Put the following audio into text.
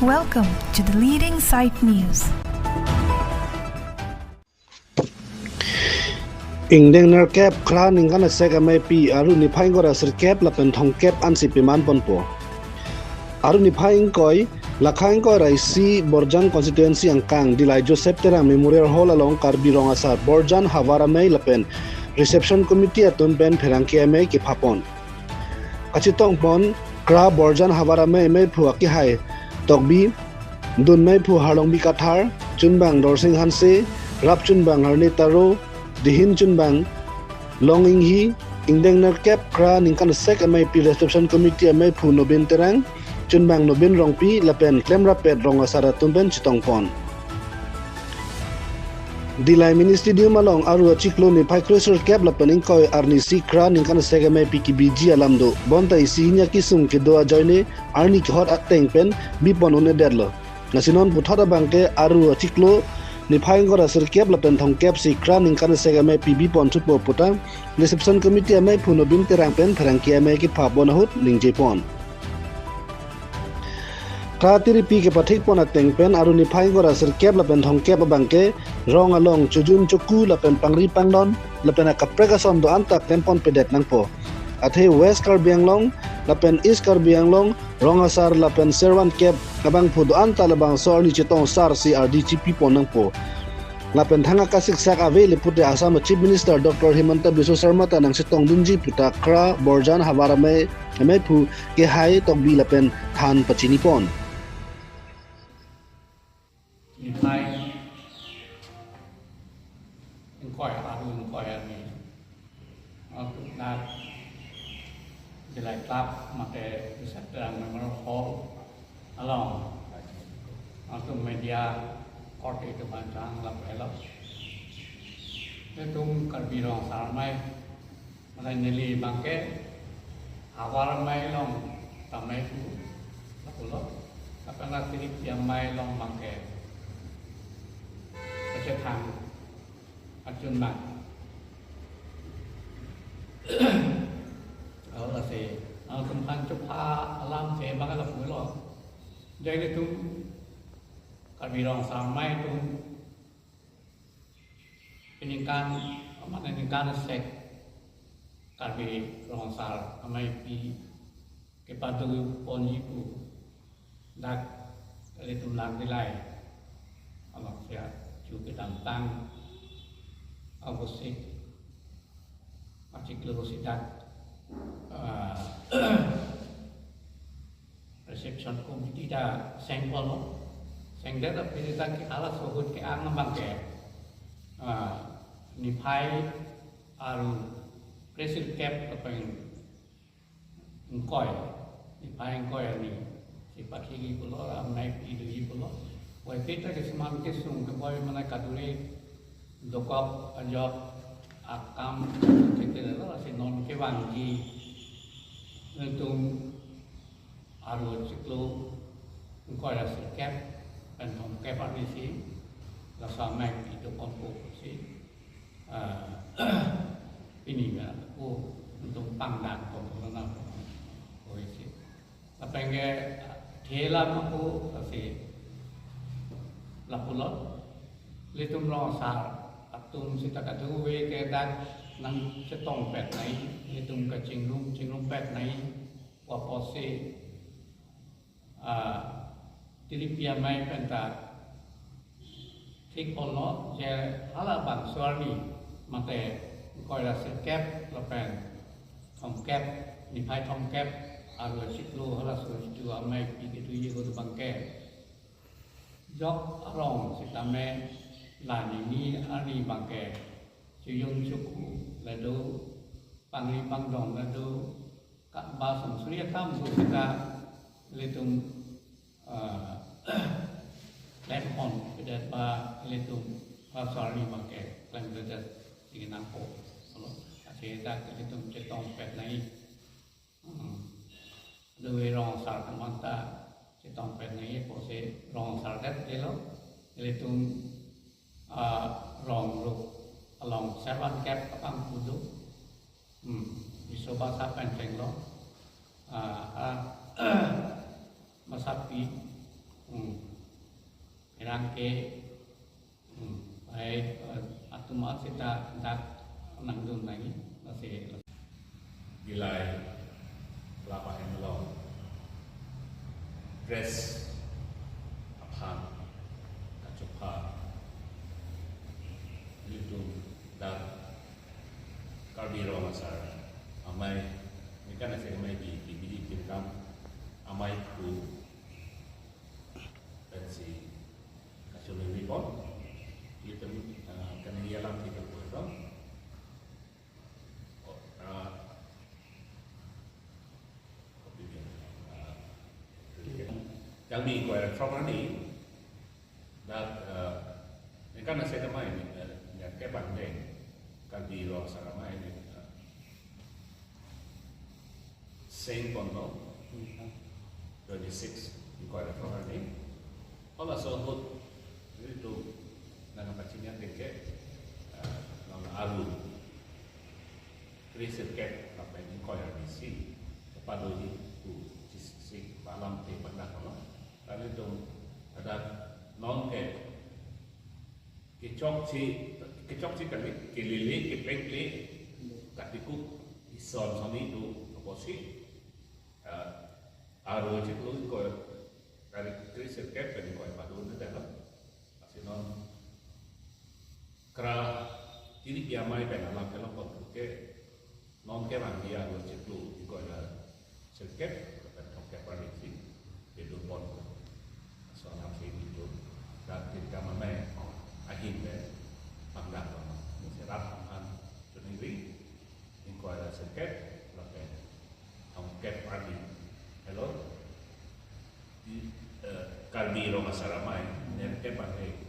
Welcome to the Leading Sight News. Ingdeng ner kep kran ingkan sek MIP aru ni phaing gora sir kep la pen thong kep an si piman ponpo aru ni phaing koi la khaing koi raisi Borjan constituency angkang dilai Joseph Terang Memorial Hall along Karbi Rongasar Borjan Havara Mei la pen reception committee atun pen pherangki mei ki phapon kachitong pon kra Borjan Havara Mei phu ki hai tokbi dun mei phu harlong bi kathar chunbang dorsing hanse rap chunbang harni taro dihin chunbang longing hi ingdeng ner kep kra ningkan sek MIP reception committee mei phu nobin terang chunbang nobin rongpi lapen klem rapet rongasara tumben chitongpon dilai mini stadium along aru chiklo ni phai cruiser kep lapen ingkoi arni si kra ningkan sek MIP ki bg alamdo bontai si nya kisum ki doa joine arni ki hot ateng pen bipon one derlo nasinon puthara bangke aru chiklo ni phaing gora sir kep la pen thong kep si kran ingkan sega me pb pon chupo puta reception committee me phuno bin terang pen tharang ki me ki phap bon hut ningje pon kratiri pi ke pathik pon ateng pen aru ni phaing gora sir kep la pen thong kep bangke rong along chujun chuku la pen pangri pangdon la pen kaprega son do antak tempon pedet nangpo athe west Karbi Anglong la pen east Karbi Anglong rongasar la pen serwan kep kabang phudo anta labang sor ni chitong sar CRDCP ponang po la pen thanga kasik sak ave lipute Assam Chief Minister Dr. Himanta Biswa Sarma tanang sitong dunji puta kra Borjan Havara me phu ke hai tokbi la pen than pachini pon ni hai koi arun koi ni aku nak dilai klub make bisa terang Memorial Hall along atau media court itu bancang lap elok itu Karbi Rongasar mai mana nili bangke awal mai long tamai tu lapulo apa nak tirip yang mai long bangke kecethang acun mak là thì công an chụp alam thì bằng cái phối lo đây là tung Karbi Rongasar mai tung peningkan amat peningkan sek Karbi Rongasar mai pi kepada ponji pu dak itu lang dilai amak ya juga tantang agusik artikel sidak reception committee da sengpol sengdet tapi kita ki ala sohut ke ang bangke ni phai aru president cap apa yang ngkoi ni phai ngkoi ni si pakhi pulo amnai pi pulo wai peta ke semam ke sung ke boy mana kadure dokop anjop akam kita lah si non ke wangi untuk aru ciklu engkau ada sikap dan engkau partisi la samai itu kompo si ini kan aku untuk pangdang kompo nana oh isi apa yang thela aku si lapulot litum Rongasar atum sita katu we ke dan nang setong pet nai litum ka chinglum pet nai wa pose tilipia mai penta thik ono je hala bang swani mate koi la se kep la pen thom kep ni phai thom kep aru siklo hala so tu amai pi ke tu ye go bang ke jok rong sitame lani ni ani bang ke Chuyung Chuku lalu Pangli Pangdong lalu Kak Basam Surya Kam kita litung lepon kedat ba litung pasari bangke klaim kedat ingin nampo kalau asyik litung cetong pet nai dewe Rongasar kamanta cetong pet nai pose Rongasar dat elo litung rong ruk along servan cap kapang kudu disoba sa penteng lo masapi rangke baik atau mas kita nanggung lagi masih Gilai kelapa yang melong dress apam kacupa itu dan karbiro masar amai ini kan saya amai di tingkam amai ku pensi kaculi ribon itu kan dia lam tiga puluh yang di kuala property dat ini kan saya main ya kayak bandeng kan di luar sana main same kondo 26 di kuala property kalau sohut itu dengan pacinya deket nama alu krisis ket apa ini kuala misi kepada itu si malam di pernah kalau lalu itu ada non ke kecok si kali kelili kepengli katiku ison soni itu oposi aro itu ko dari krisis cap dari ko padu itu dalam masih non kera ini kiamai penalam kalau pot ke non ke rangia aro itu ko ada sirket atau ke prediksi itu pon soal itu dan ketika memang akhirnya panggap serap sendiri ingko ada seket lakukan angket pagi hello di kalbiro masaramai nerke pakai